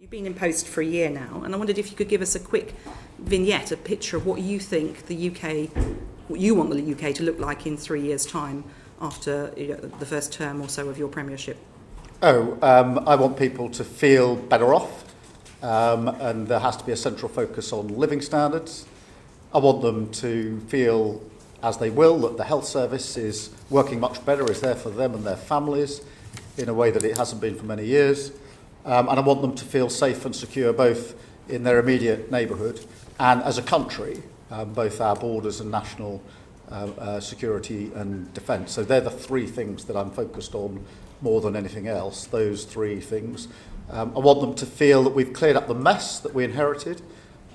You've been in post for a year now, and I wondered if you could give us a quick vignette, a picture of what you think the UK, what you want the UK to look like in 3 years' time after the first term or so of your premiership. I want people to feel better off, and there has to be a central focus on living standards. I want them to feel, as they will, that the health service is working much better, is there for them and their families in a way that it hasn't been for many years. And I want them to feel safe and secure both in their immediate neighbourhood and as a country, both our borders and national security and defence. So they're the three things that I'm focused on more than anything else, those three things. I want them to feel that we've cleared up the mess that we inherited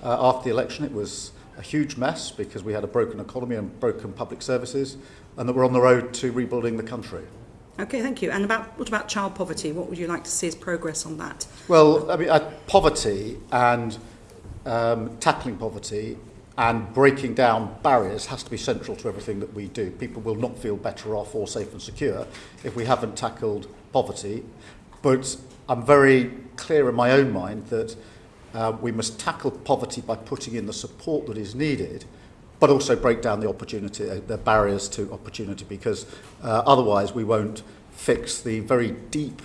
after the election. It was a huge mess because we had a broken economy and broken public services, and that we're on the road to rebuilding the country. Okay, thank you. And what about child poverty? What would you like to see as progress on that? Well, I mean, poverty and tackling poverty and breaking down barriers has to be central to everything that we do. People will not feel better off or safe and secure if we haven't tackled poverty. But I'm very clear in my own mind that we must tackle poverty by putting in the support that is needed, but also break down the barriers to opportunity, because otherwise we won't fix the very deep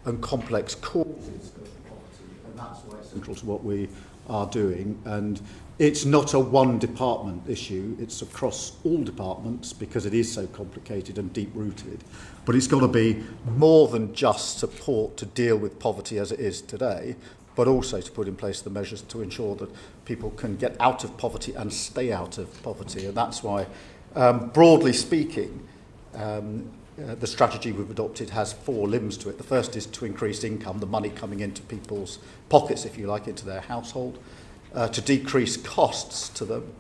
and complex causes of poverty, and that's why it's central to what we are doing. And it's not a one department issue, it's across all departments because it is so complicated and deep-rooted. But it's got to be more than just support to deal with poverty as it is today, but also to put in place the measures to ensure that people can get out of poverty and stay out of poverty. And that's why, broadly speaking, the strategy we've adopted has four limbs to it. The first is to increase income, the money coming into people's pockets, if you like, into their household, to decrease costs to them,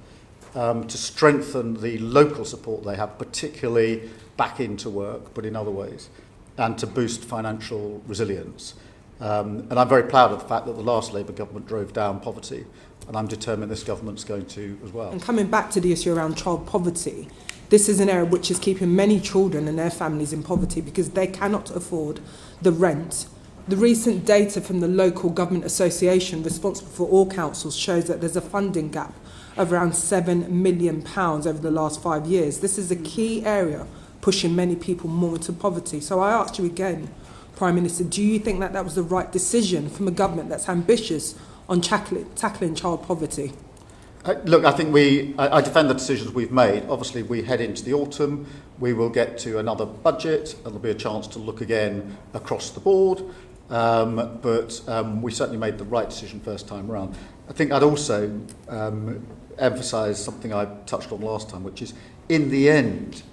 to strengthen the local support they have, particularly back into work, but in other ways, and to boost financial resilience. And I'm very proud of the fact that the last Labour government drove down poverty, and I'm determined this government's going to as well. And coming back to the issue around child poverty, this is an area which is keeping many children and their families in poverty because they cannot afford the rent. The recent data from the local government association responsible for all councils shows that there's a funding gap of around £7 million over the last 5 years. This is a key area pushing many people more into poverty. So I ask you again, Prime Minister, do you think that was the right decision from a government that's ambitious on tackling child poverty? Look, I think I defend the decisions we've made. Obviously, we head into the autumn. We will get to another budget, and there'll be a chance to look again across the board. But we certainly made the right decision first time around. I think I'd also emphasise something I touched on last time, which is, in the end,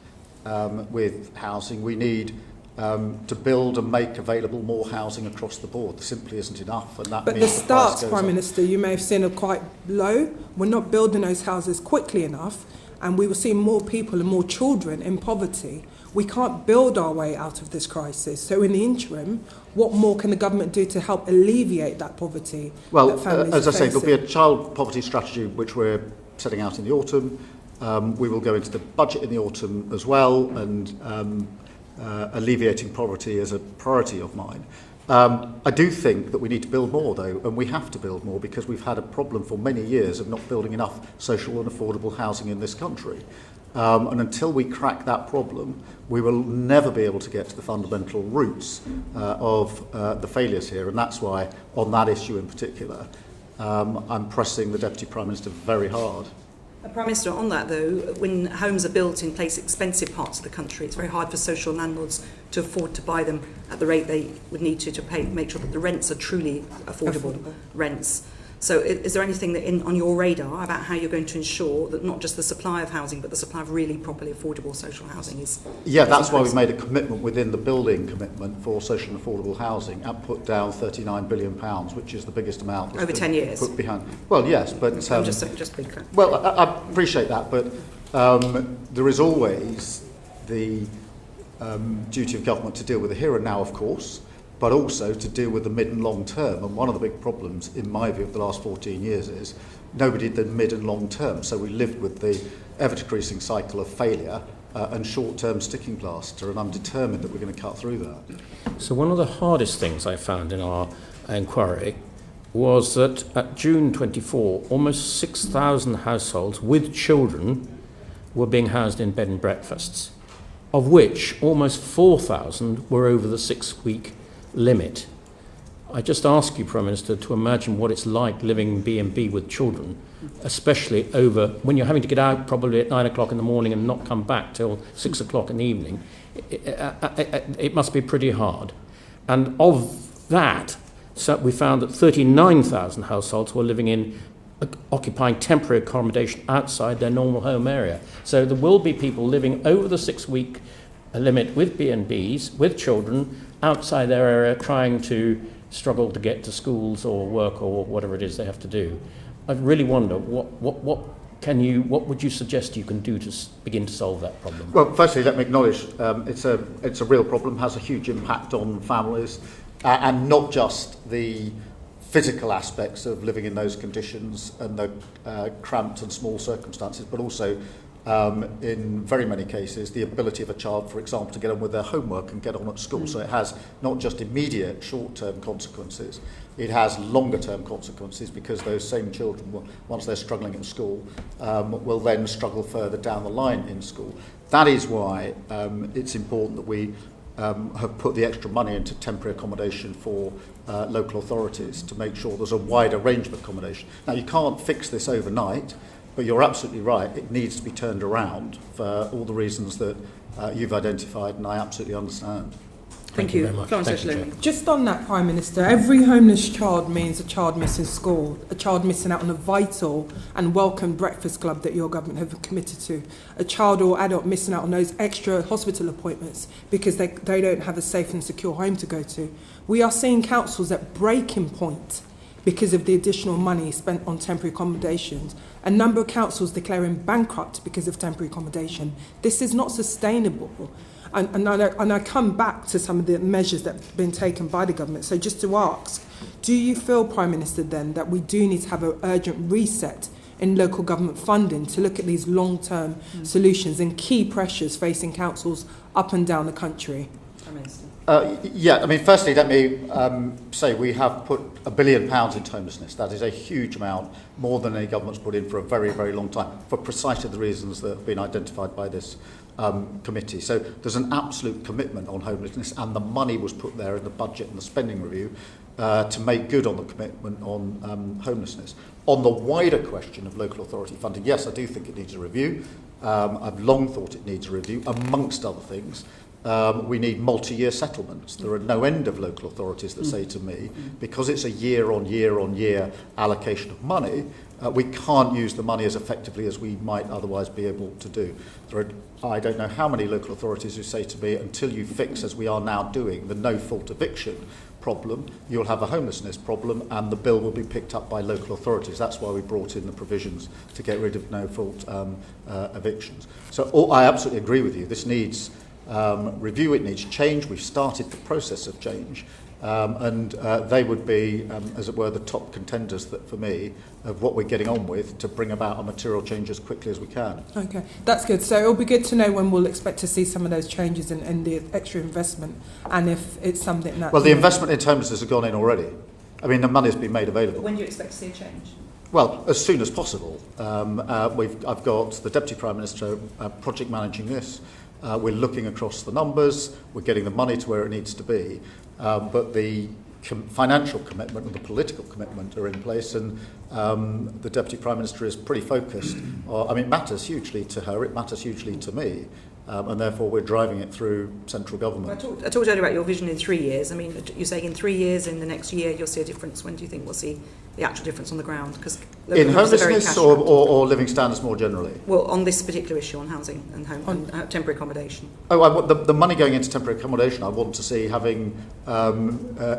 with housing, we need to build and make available more housing across the board. There simply isn't enough, and that but means the starts, the price goes Prime up. Minister, you may have seen are quite low. We're not building those houses quickly enough, and we will see more people and more children in poverty. We can't build our way out of this crisis. So in the interim, what more can the government do to help alleviate that poverty? Well, that families as I are say, there'll facing? be a child poverty strategy which we're setting out in the autumn. We will go into the budget in the autumn as well, and alleviating poverty is a priority of mine. I do think that we need to build more, though, and we have to build more because we've had a problem for many years of not building enough social and affordable housing in this country. And until we crack that problem, we will never be able to get to the fundamental roots of the failures here. And that's why, on that issue in particular, I'm pressing the Deputy Prime Minister very hard. Prime Minister, on that though, when homes are built in expensive parts of the country, it's very hard for social landlords to afford to buy them at the rate they would need to make sure that the rents are truly affordable rents. So is there anything that on your radar about how you're going to ensure that not just the supply of housing, but the supply of really properly affordable social housing is... Yeah, that's why we've made a commitment within the building commitment for social and affordable housing and put down £39 billion, which is the biggest amount that's over 10 years. Put behind. Well, yes, but... I'm just to be clear. Well, I appreciate that, but there is always the duty of government to deal with the here and now, of course, but also to deal with the mid and long term. And one of the big problems, in my view, of the last 14 years is nobody did the mid and long term. So we lived with the ever-decreasing cycle of failure and short-term sticking plaster, and I'm determined that we're going to cut through that. So one of the hardest things I found in our inquiry was that at June 24, almost 6,000 households with children were being housed in bed and breakfasts, of which almost 4,000 were over the 6-week limit. I just ask you, Prime Minister, to imagine what it's like living B&B with children, especially over when you're having to get out probably at 9 o'clock in the morning and not come back till 6 o'clock in the evening. It must be pretty hard. And of that, so we found that 39,000 households were living in occupying temporary accommodation outside their normal home area. So there will be people living over the 6-week limit with B&Bs, with children, outside their area, trying to struggle to get to schools or work or whatever it is they have to do. I really wonder what would you suggest you can do to begin to solve that problem? Well, firstly, let me acknowledge it's a real problem, has a huge impact on families, and not just the physical aspects of living in those conditions and the cramped and small circumstances, but also in very many cases the ability of a child, for example, to get on with their homework and get on at school. So it has not just immediate short-term consequences, it has longer-term consequences, because those same children, once they're struggling at school, will then struggle further down the line in school. That is why it's important that we have put the extra money into temporary accommodation for local authorities to make sure there's a wider range of accommodation. Now, you can't fix this overnight, but you're absolutely right, it needs to be turned around for all the reasons that you've identified, and I absolutely understand. Thank you very much. Florence Thank you, Eshley. Just on that, Prime Minister, every homeless child means a child missing school, a child missing out on a vital and welcome breakfast club that your government have committed to, a child or adult missing out on those extra hospital appointments because they don't have a safe and secure home to go to. We are seeing councils at breaking point because of the additional money spent on temporary accommodations. A number of councils declaring bankrupt because of temporary accommodation. This is not sustainable. And I come back to some of the measures that have been taken by the government. So just to ask, do you feel, Prime Minister, then, that we do need to have an urgent reset in local government funding to look at these long-term solutions and key pressures facing councils up and down the country? Prime Minister. Yeah, I mean, firstly, let me say we have put £1 billion into homelessness. That is a huge amount, more than any government's put in for a very, very long time, for precisely the reasons that have been identified by this committee. So there's an absolute commitment on homelessness, and the money was put there in the budget and the spending review to make good on the commitment on homelessness. On the wider question of local authority funding, yes, I do think it needs a review. I've long thought it needs a review, amongst other things. We need multi-year settlements. There are no end of local authorities that say to me, because it's a year-on-year allocation of money, we can't use the money as effectively as we might otherwise be able to do. There are, I don't know how many local authorities who say to me, until you fix, as we are now doing, the no-fault eviction problem, you'll have a homelessness problem, and the bill will be picked up by local authorities. That's why we brought in the provisions to get rid of no-fault evictions. So I absolutely agree with you. This needs review, it needs change. We've started the process of change, and they would be, as it were, the top contenders that, for me, of what we're getting on with to bring about a material change as quickly as we can. Okay, that's good. So it'll be good to know when we'll expect to see some of those changes and the extra investment, and if it's something that... Well, the investment in homelessness has gone in already. I mean, the money's been made available. When do you expect to see a change? Well, as soon as possible. I've got the Deputy Prime Minister project managing this. We're looking across the numbers, we're getting the money to where it needs to be, but the financial commitment and the political commitment are in place, and the Deputy Prime Minister is pretty focused. I mean, it matters hugely to her, it matters hugely to me, and therefore we're driving it through central government. I talked earlier about your vision in 3 years. I mean, you're saying in 3 years, in the next year, you'll see a difference. When do you think we'll see the actual difference on the ground? Because in homelessness or living standards more generally? Well, on this particular issue, on housing and home and temporary accommodation. Oh, I want the money going into temporary accommodation, I want to see having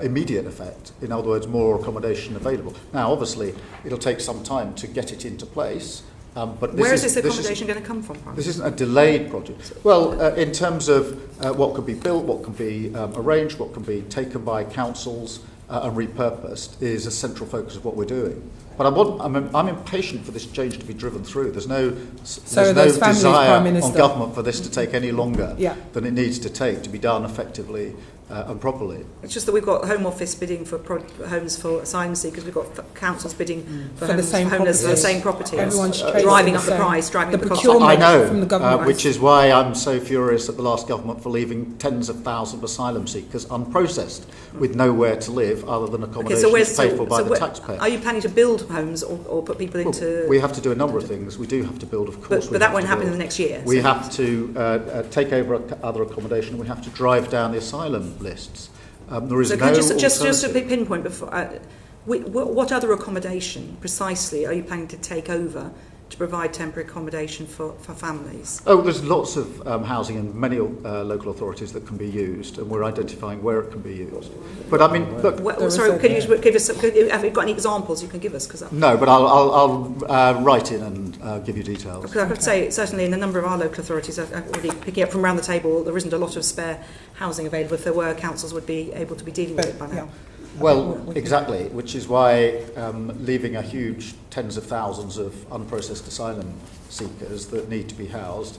immediate effect. In other words, more accommodation available. Now, obviously, it'll take some time to get it into place. But where is this accommodation going to come from? This isn't a delayed project. Well, in terms of what can be built, what can be arranged, what can be taken by councils and repurposed, is a central focus of what we're doing. But I'm impatient for this change to be driven through. There's no desire on government for this to take any longer than it needs to take to be done effectively and properly. It's just that we've got Home Office bidding for homes for asylum seekers. We've got councils bidding for the same homeless for the properties. same properties. Everyone's driving up the price, driving up the cost. procurement I know, from the government. which is why I'm so furious at the last government for leaving tens of thousands of asylum seekers unprocessed with nowhere to live other than accommodation paid for by the taxpayer. Are you planning to build homes or put people into... Well, we have to do a number of things. We do have to build, of course. But that won't happen in the next year. We have to take over other accommodation. We have to drive down the asylum lists. There is so no just a big pinpoint before. What other accommodation precisely are you planning to take over to provide temporary accommodation for families? Oh, there's lots of housing in many local authorities that can be used, and we're identifying where it can be used. But I mean, look. Sorry, could you give us? Have you got any examples you can give us? No, but I'll write in and give you details. Because I have to say, certainly in a number of our local authorities, I'm already picking up from around the table, there isn't a lot of spare housing available. If there were, councils would be able to be dealing with it by now. Well, exactly, which is why leaving a huge tens of thousands of unprocessed asylum seekers that need to be housed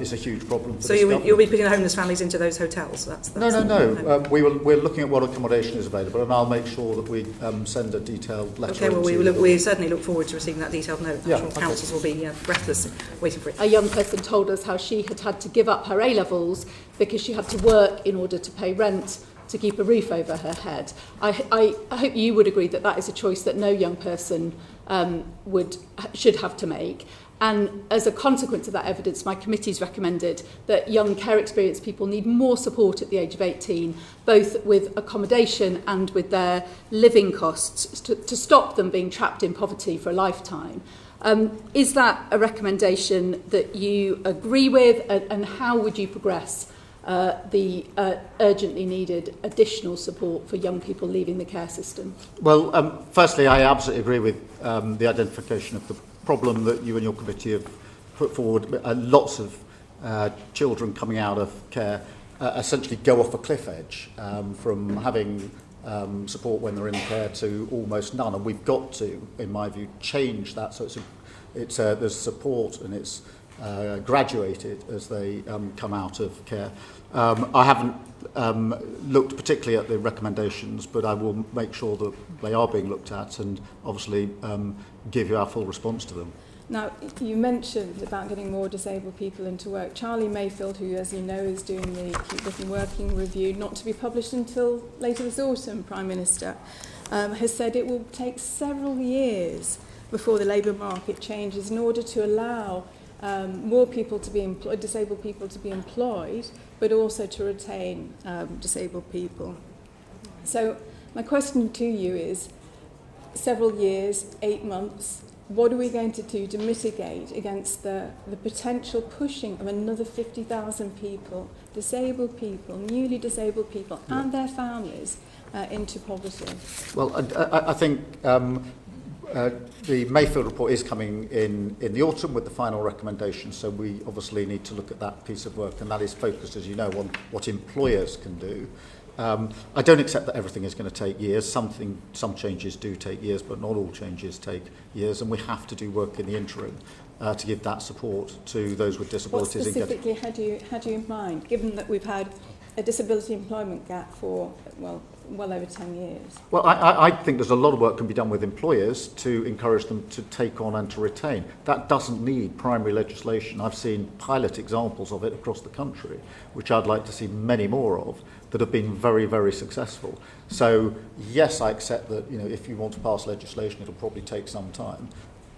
is a huge problem for so this government. you'll be putting homeless families into those hotels? No. We're looking at what accommodation is available, and I'll make sure that we send a detailed letter. Okay, well, we certainly look forward to receiving that detailed note. I'm sure councils will be breathless waiting for it. A young person told us how she had to give up her A-levels because she had to work in order to pay rent to keep a roof over her head. I hope you would agree that that is a choice that no young person should have to make. And as a consequence of that evidence, my committee's recommended that young care experienced people need more support at the age of 18, both with accommodation and with their living costs, to stop them being trapped in poverty for a lifetime. Is that a recommendation that you agree with, and how would you progress the urgently needed additional support for young people leaving the care system? Well, firstly, I absolutely agree with the identification of the problem that you and your committee have put forward. Lots of children coming out of care essentially go off a cliff edge from having support when they're in care to almost none, and we've got to, in my view, change that so there's support and it's graduated as they come out of care. I haven't looked particularly at the recommendations, but I will make sure that they are being looked at and obviously give you our full response to them. Now, you mentioned about getting more disabled people into work. Charlie Mayfield, who, as you know, is doing the Keep Looking Working review, not to be published until later this autumn, Prime Minister, has said it will take several years before the labour market changes in order to allow more people to be employed, disabled people to be employed, but also to retain disabled people. So my question to you is, several years, 8 months, what are we going to do to mitigate against the potential pushing of another 50,000 people, disabled people, newly disabled people, and their families into poverty? Well, I think the Mayfield report is coming in the autumn with the final recommendations, so we obviously need to look at that piece of work, and that is focused, as you know, on what employers can do. I don't accept that everything is going to take years. Some changes do take years, but not all changes take years, and we have to do work in the interim to give that support to those with disabilities. What specifically had you in mind, given that we've had a disability employment gap for, well over 10 years? Well, I think there's a lot of work can be done with employers to encourage them to take on and to retain. That doesn't need primary legislation. I've seen pilot examples of it across the country, which I'd like to see many more of, that have been very, very successful. So, yes, I accept that, if you want to pass legislation, it'll probably take some time.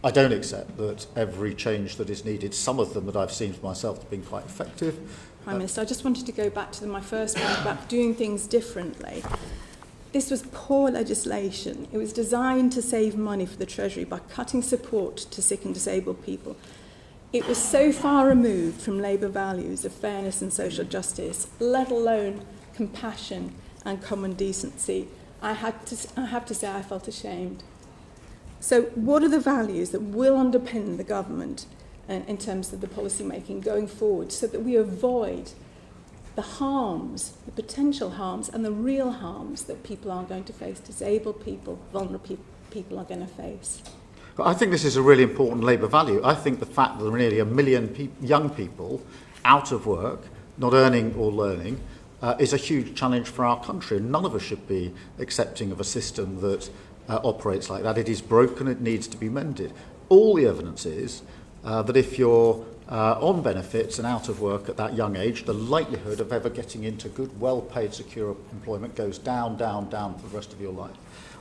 I don't accept that every change that is needed, some of them that I've seen for myself have been quite effective. Prime Minister, I just wanted to go back to my first point about doing things differently. This was poor legislation. It was designed to save money for the Treasury by cutting support to sick and disabled people. It was so far removed from Labour values of fairness and social justice, let alone compassion and common decency. I have to say I felt ashamed. So what are the values that will underpin the government in terms of the policy making going forward, so that we avoid the harms, the potential harms and the real harms that people are going to face, disabled people, vulnerable people are going to face? I think this is a really important Labour value. I think the fact that there are nearly 1 million young people out of work, not earning or learning, is a huge challenge for our country. And none of us should be accepting of a system that operates like that. It is broken, it needs to be mended. All the evidence is that if you're on benefits and out of work at that young age, the likelihood of ever getting into good, well-paid, secure employment goes down, down, down for the rest of your life.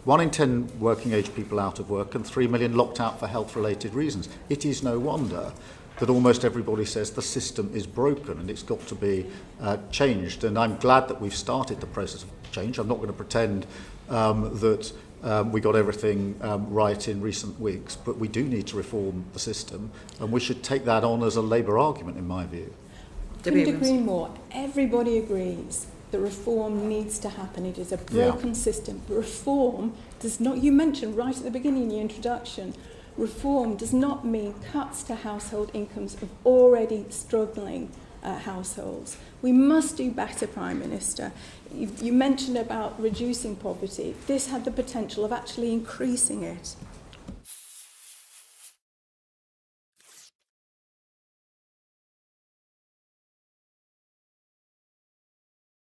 1 in 10 working age people out of work and 3 million locked out for health-related reasons. It is no wonder that almost everybody says the system is broken and it's got to be changed. And I'm glad that we've started the process of change. I'm not going to pretend that we got everything right in recent weeks, but we do need to reform the system, and we should take that on as a Labour argument, in my view. Couldn't agree more. Everybody agrees that reform needs to happen. It is a broken system. But reform does not, you mentioned right at the beginning in your introduction, reform does not mean cuts to household incomes of already struggling households. We must do better, Prime Minister. You mentioned about reducing poverty. This had the potential of actually increasing it.